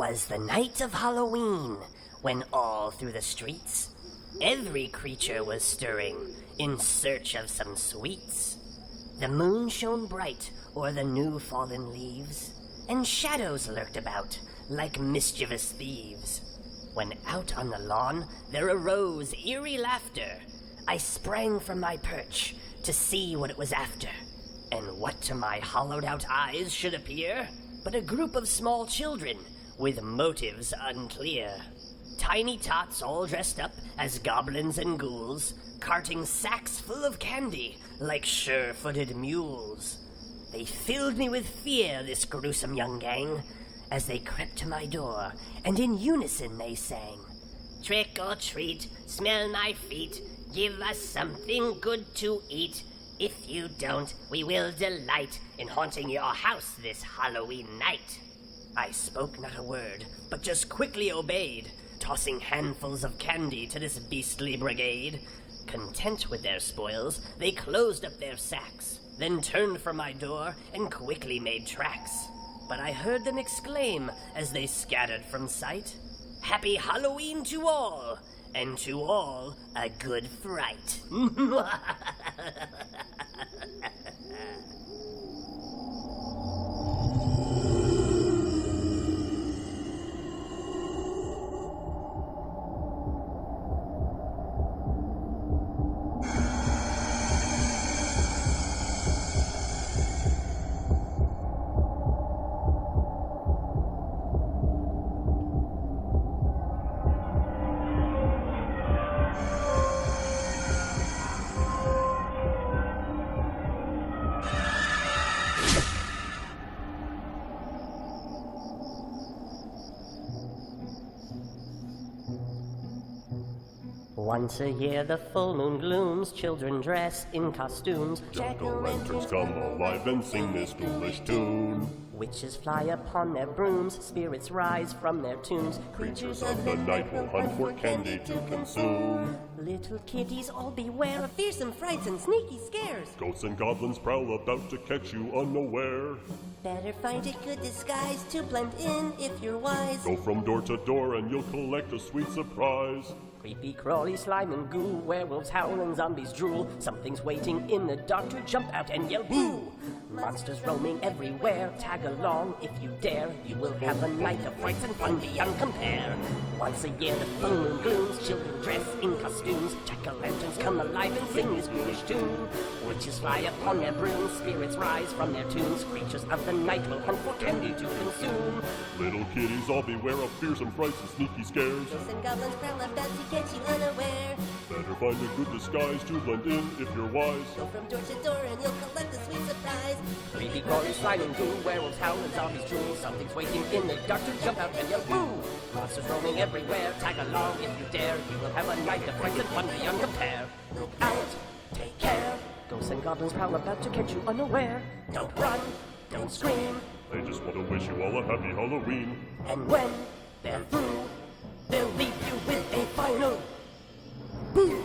'Twas the night of Halloween, when all through the streets every creature was stirring in search of some sweets. The moon shone bright o'er the new fallen leaves, and shadows lurked about like mischievous thieves. When out on the lawn there arose eerie laughter, I sprang from my perch to see what it was after. And what to my hollowed-out eyes should appear but a group of small children with motives unclear. Tiny tots all dressed up as goblins and ghouls, carting sacks full of candy like sure-footed mules. They filled me with fear, this gruesome young gang, as they crept to my door, and in unison they sang, "Trick or treat, smell my feet, give us something good to eat. If you don't, we will delight in haunting your house this Halloween night." I spoke not a word, but just quickly obeyed, tossing handfuls of candy to this beastly brigade. Content with their spoils, they closed up their sacks, then turned from my door and quickly made tracks. But I heard them exclaim as they scattered from sight, "Happy Halloween to all, and to all a good fright." Once a year the full moon glooms, children dress in costumes, jack-o'-lanterns come alive and sing this foolish tune. Witches fly upon their brooms, spirits rise from their tombs, Creatures of the night will hunt for candy to consume. Little kiddies all beware of fearsome frights and sneaky scares. Ghosts and goblins prowl about to catch you unaware. Better find a good disguise to blend in if you're wise. Go from door to door and you'll collect a sweet surprise. Creepy, crawly, slime and goo, werewolves howl and zombies drool. Something's waiting in the dark to jump out and yell boo. Monsters roaming everywhere, tag along if you dare. You will have a night of frights and fun beyond compare. Once a year the full moon glooms, children dress in costumes, jack-o'-lanterns come alive and sing this foolish tune. Witches fly upon their brooms, spirits rise from their tombs, creatures of the night will hunt for candy to consume. Little kiddies all beware of fearsome frights and sneaky scares. Ghosts and goblins prowl about to catch you unaware. Better find a good disguise to blend in if you're wise. Go from door to door and you'll collect a sweet surprise. Creepy, crawly, slime and goo, werewolves howl and zombies drool. Something's waiting in the dark to jump out and yell boo. Monsters roaming everywhere, tag along if you dare. You will have a night of frights and fun beyond compare. Look out, take care. Ghosts and goblins prowl about to catch you unaware. Don't run, don't scream. They just want to wish you all a happy Halloween. And when they're through, they'll leave you with a final boo.